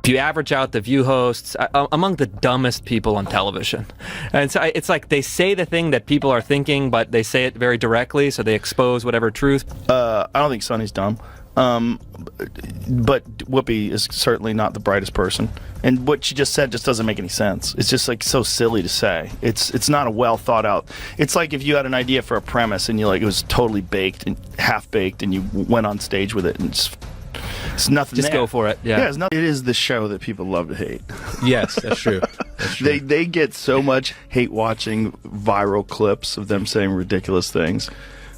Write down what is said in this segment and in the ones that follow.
you average out the View hosts, among the dumbest people on television. And so it's like they say the thing that people are thinking, but they say it very directly, so they expose whatever truth. I don't think Sonny's dumb. But Whoopi is certainly not the brightest person. And what she just said just doesn't make any sense. It's just like so silly to say. It's not a well thought out. It's like if you had an idea for a premise and it was totally baked and half baked and you went on stage with it and it's nothing. Just there. Go for it. Yeah. It's nothing. It is the show that people love to hate. Yes, that's true. That's true. They get so much hate watching viral clips of them saying ridiculous things.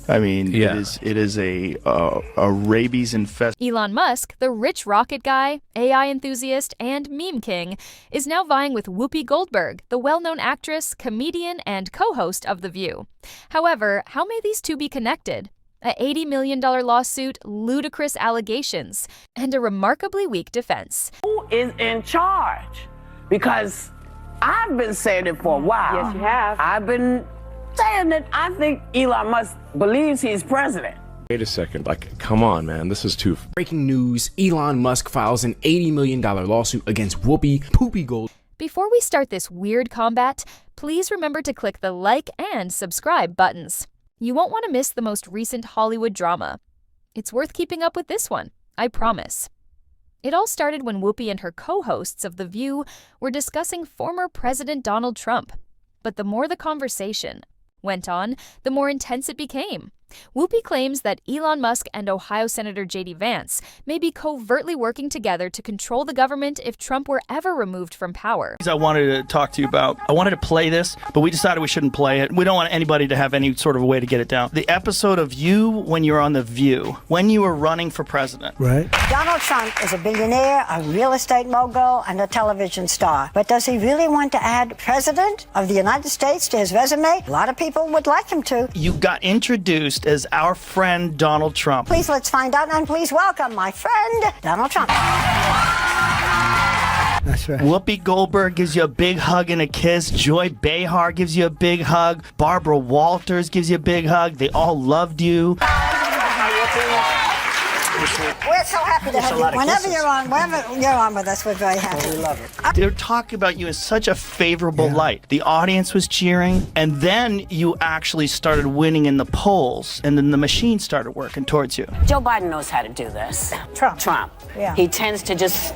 I mean, yeah. it is a rabies infested. Elon Musk, the rich rocket guy, AI enthusiast, and meme king, is now vying with Whoopi Goldberg, the well-known actress, comedian, and co-host of The View. However, how may these two be connected? A $80 million lawsuit, ludicrous allegations, and a remarkably weak defense. Who is in charge? Because I've been saying it for a while. Yes, you have. I've been saying that I think Elon Musk believes he's president. Wait a second, come on, man, this is too... Breaking news, Elon Musk files an $80 million lawsuit against Whoopi Goldberg. Before we start this weird combat, please remember to click the like and subscribe buttons. You won't want to miss the most recent Hollywood drama. It's worth keeping up with this one, I promise. It all started when Whoopi and her co-hosts of The View were discussing former President Donald Trump. But the more the conversation went on, the more intense it became. Whoopi claims that Elon Musk and Ohio Senator J.D. Vance may be covertly working together to control the government if Trump were ever removed from power. I wanted to talk to you about. I wanted to play this, but we decided we shouldn't play it. We don't want anybody to have any sort of a way to get it down. The episode of you when you were on The View, when you were running for president. Right. Donald Trump is a billionaire, a real estate mogul, and a television star. But does he really want to add President of the United States to his resume? A lot of people would like him to. You got introduced as our friend Donald Trump. Please, let's find out, and please welcome my friend, Donald Trump. That's right. Whoopi Goldberg gives you a big hug and a kiss. Joy Behar gives you a big hug. Barbara Walters gives you a big hug. They all loved you. We're so happy to have you. Whenever you're on with us, we're very happy. We love it. They're talking about you in such a favorable light. The audience was cheering, and then you actually started winning in the polls, and then the machine started working towards you. Joe Biden knows how to do this. Trump. Yeah. He tends to just...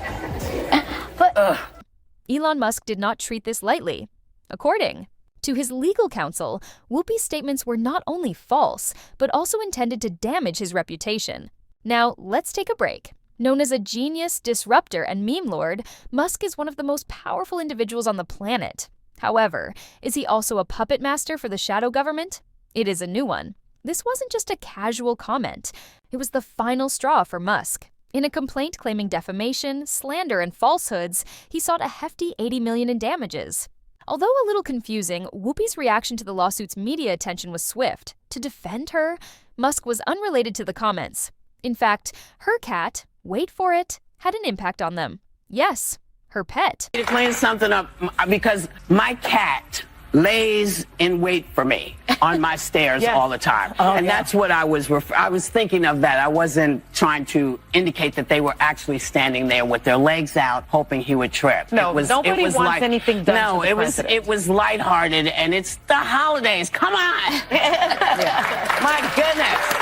Elon Musk did not treat this lightly. According to his legal counsel, Whoopi's statements were not only false, but also intended to damage his reputation. Now, let's take a break. Known as a genius, disruptor, and meme lord, Musk is one of the most powerful individuals on the planet. However, is he also a puppet master for the shadow government? It is a new one. This wasn't just a casual comment. It was the final straw for Musk. In a complaint claiming defamation, slander, and falsehoods, he sought a hefty $80 million in damages. Although a little confusing, Whoopi's reaction to the lawsuit's media attention was swift. To defend her, Musk was unrelated to the comments. In fact, her cat, wait for it, had an impact on them. Yes, her pet. To clean something up, because my cat lays in wait for me on my stairs all the time. That's what I was thinking of that. I wasn't trying to indicate that they were actually standing there with their legs out, hoping he would trip. No, nobody wants anything done No, to the president. it was lighthearted, and it's the holidays. Come on. My goodness.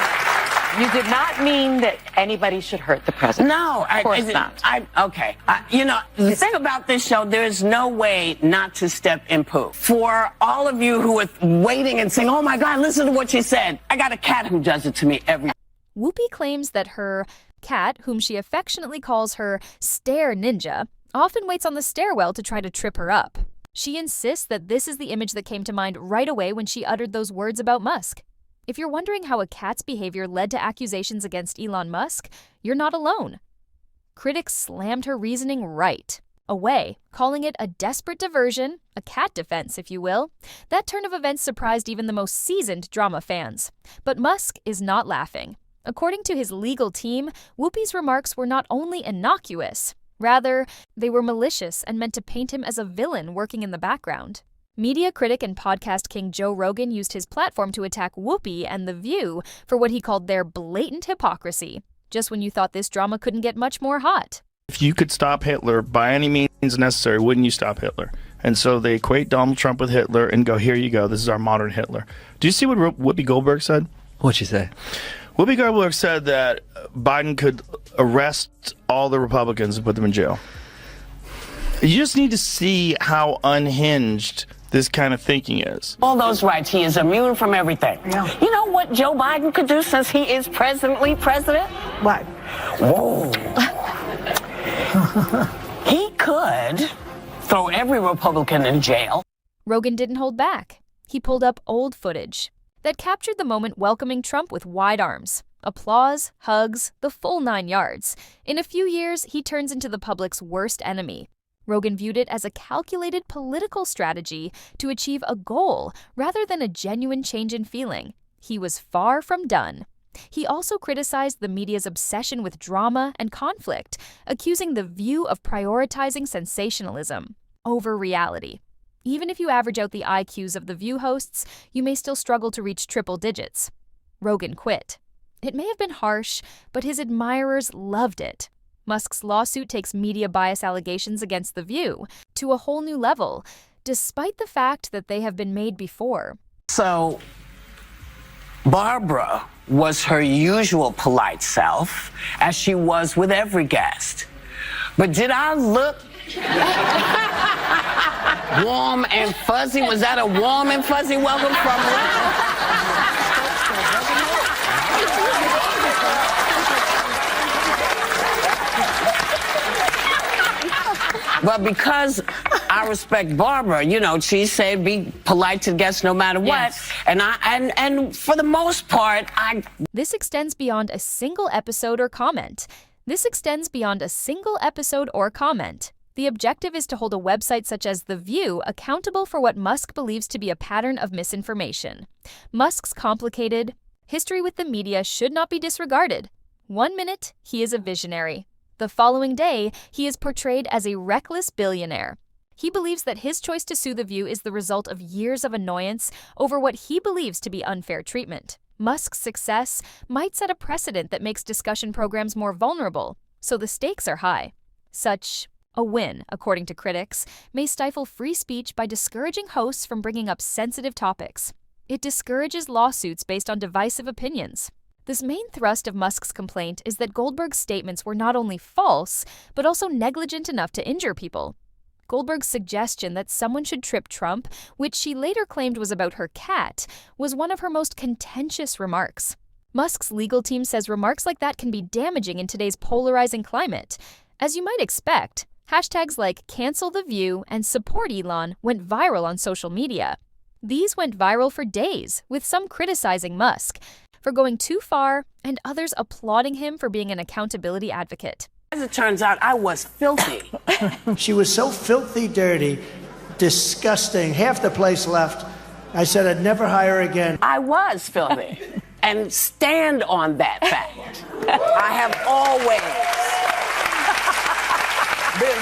You did not mean that anybody should hurt the president. No, of course not. Okay. The thing about this show, there is no way not to step in poo. For all of you who are waiting and saying, oh my God, listen to what she said. I got a cat who does it to me every day. Whoopi claims that her cat, whom she affectionately calls her stair ninja, often waits on the stairwell to try to trip her up. She insists that this is the image that came to mind right away when she uttered those words about Musk. If you're wondering how a cat's behavior led to accusations against Elon Musk, you're not alone. Critics slammed her reasoning right away, calling it a desperate diversion, a cat defense, if you will. That turn of events surprised even the most seasoned drama fans. But Musk is not laughing. According to his legal team, Whoopi's remarks were not only innocuous, rather, they were malicious and meant to paint him as a villain working in the background. Media critic and podcast king Joe Rogan used his platform to attack Whoopi and The View for what he called their blatant hypocrisy, just when you thought this drama couldn't get much more hot. if you could stop Hitler by any means necessary, wouldn't you stop Hitler? And so they equate Donald Trump with Hitler and go, here you go, this is our modern Hitler. Do you see what Whoopi Goldberg said? What'd she say? Whoopi Goldberg said that Biden could arrest all the Republicans and put them in jail. You just need to see how unhinged this kind of thinking is. All those rights, he is immune from everything. Yeah. You know what Joe Biden could do since he is presently president? What? Whoa. He could throw every Republican in jail. Rogan didn't hold back. He pulled up old footage that captured the moment welcoming Trump with wide arms. Applause, hugs, the full 9 yards. In a few years, he turns into the public's worst enemy. Rogan viewed it as a calculated political strategy to achieve a goal rather than a genuine change in feeling. He was far from done. He also criticized the media's obsession with drama and conflict, accusing The View of prioritizing sensationalism over reality. Even if you average out the IQs of The View hosts, you may still struggle to reach triple digits. Rogan quit. It may have been harsh, but his admirers loved it. Musk's lawsuit takes media bias allegations against The View to a whole new level, despite the fact that they have been made before. So, Barbara was her usual polite self, as she was with every guest. But did I look warm and fuzzy? Was that a warm and fuzzy welcome from But because I respect Barbara, you know, she said be polite to guests no matter what. Yes. And for the most part, This extends beyond a single episode or comment. The objective is to hold a website such as The View accountable for what Musk believes to be a pattern of misinformation. Musk's complicated history with the media should not be disregarded. 1 minute, he is a visionary. The following day, he is portrayed as a reckless billionaire. He believes that his choice to sue The View is the result of years of annoyance over what he believes to be unfair treatment. Musk's success might set a precedent that makes discussion programs more vulnerable, so the stakes are high. Such a win, according to critics, may stifle free speech by discouraging hosts from bringing up sensitive topics. It discourages lawsuits based on divisive opinions. This main thrust of Musk's complaint is that Goldberg's statements were not only false, but also negligent enough to injure people. Goldberg's suggestion that someone should trip Trump, which she later claimed was about her cat, was one of her most contentious remarks. Musk's legal team says remarks like that can be damaging in today's polarizing climate. As you might expect, hashtags like cancel the View and support Elon went viral on social media. These went viral for days, with some criticizing Musk for going too far and others applauding him for being an accountability advocate. As it turns out, I was filthy. She was so filthy dirty, disgusting, half the place left. I said I'd never hire her again. I was filthy. And stand on that fact. I have always been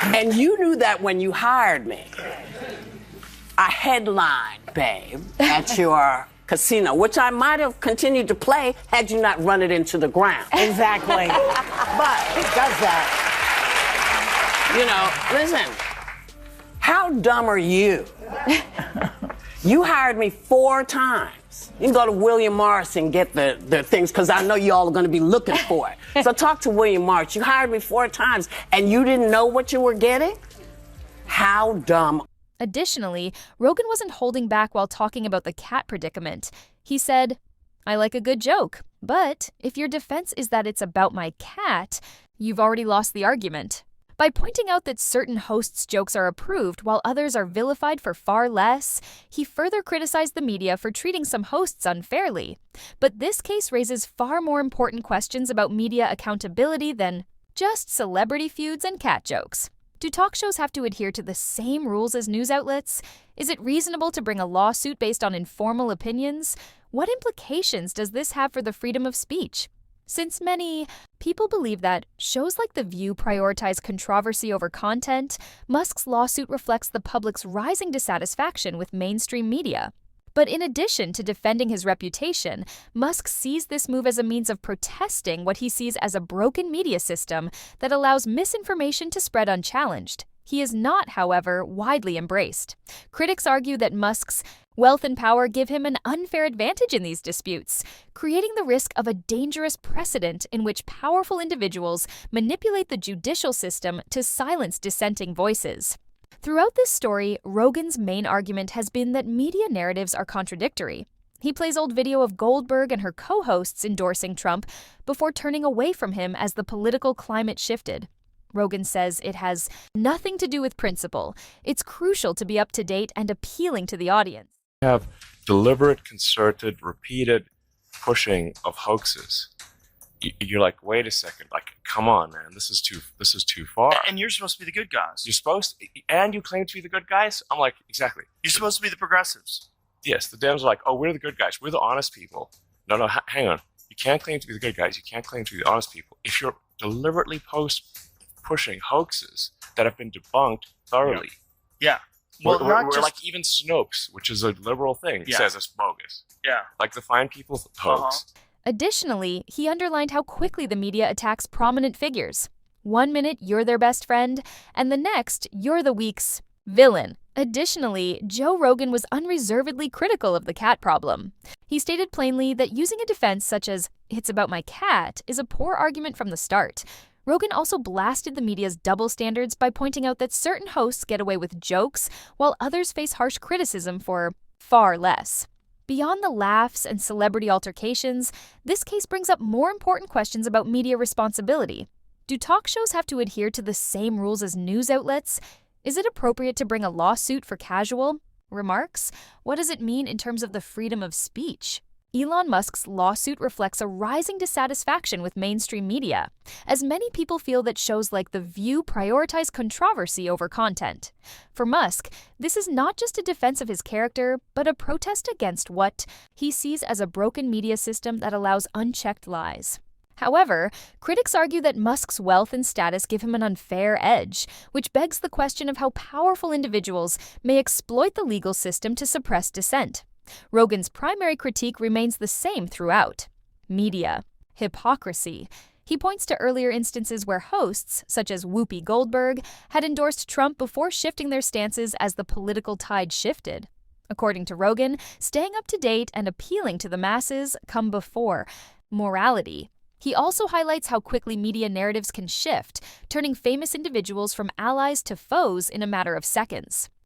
filthy. And you knew that when you hired me. I headlined, babe, at your casino, which I might have continued to play had you not run it into the ground. Exactly. But it does that. You know, listen, how dumb are you? You hired me 4 times. You can go to William Morris and get the things, because I know you all are going to be looking for it. So talk to William Morris. You hired me 4 times, and you didn't know what you were getting? How dumb. Additionally, Rogan wasn't holding back while talking about the cat predicament. He said, I like a good joke, but if your defense is that it's about my cat, you've already lost the argument. By pointing out that certain hosts' jokes are approved while others are vilified for far less, he further criticized the media for treating some hosts unfairly. But this case raises far more important questions about media accountability than just celebrity feuds and cat jokes. Do talk shows have to adhere to the same rules as news outlets? Is it reasonable to bring a lawsuit based on informal opinions? What implications does this have for the freedom of speech? Since many people believe that shows like The View prioritize controversy over content, Musk's lawsuit reflects the public's rising dissatisfaction with mainstream media. But in addition to defending his reputation, Musk sees this move as a means of protesting what he sees as a broken media system that allows misinformation to spread unchallenged. He is not, however, widely embraced. Critics argue that Musk's wealth and power give him an unfair advantage in these disputes, creating the risk of a dangerous precedent in which powerful individuals manipulate the judicial system to silence dissenting voices. Throughout this story, Rogan's main argument has been that media narratives are contradictory. He plays old video of Goldberg and her co-hosts endorsing Trump before turning away from him as the political climate shifted. Rogan says it has nothing to do with principle. It's crucial to be up to date and appealing to the audience. Have deliberate, concerted, repeated pushing of hoaxes. You're like, wait a second, like, come on, man, this is too far. And you're supposed to be the good guys. You're supposed to, and you claim to be the good guys? I'm like, exactly. You're supposed to be the progressives. Yes, the Dems are like, oh, we're the good guys. We're the honest people. No, hang on. You can't claim to be the good guys. You can't claim to be the honest people. If you're deliberately pushing hoaxes that have been debunked thoroughly. Yeah. Well, we're like even Snopes, which is a liberal thing, says it's bogus. Yeah. Like the Fine People hoax. Additionally, he underlined how quickly the media attacks prominent figures. 1 minute, you're their best friend, and the next, you're the week's villain. Additionally, Joe Rogan was unreservedly critical of the cat problem. He stated plainly that using a defense such as, "it's about my cat," is a poor argument from the start. Rogan also blasted the media's double standards by pointing out that certain hosts get away with jokes, while others face harsh criticism for far less. Beyond the laughs and celebrity altercations, this case brings up more important questions about media responsibility. Do talk shows have to adhere to the same rules as news outlets? Is it appropriate to bring a lawsuit for casual remarks? What does it mean in terms of the freedom of speech? Elon Musk's lawsuit reflects a rising dissatisfaction with mainstream media, as many people feel that shows like The View prioritize controversy over content. For Musk, this is not just a defense of his character, but a protest against what he sees as a broken media system that allows unchecked lies. However, critics argue that Musk's wealth and status give him an unfair edge, which begs the question of how powerful individuals may exploit the legal system to suppress dissent. Rogan's primary critique remains the same throughout: media, hypocrisy. He points to earlier instances where hosts, such as Whoopi Goldberg, had endorsed Trump before shifting their stances as the political tide shifted. According to Rogan, staying up to date and appealing to the masses come before morality. He also highlights how quickly media narratives can shift, turning famous individuals from allies to foes in a matter of seconds.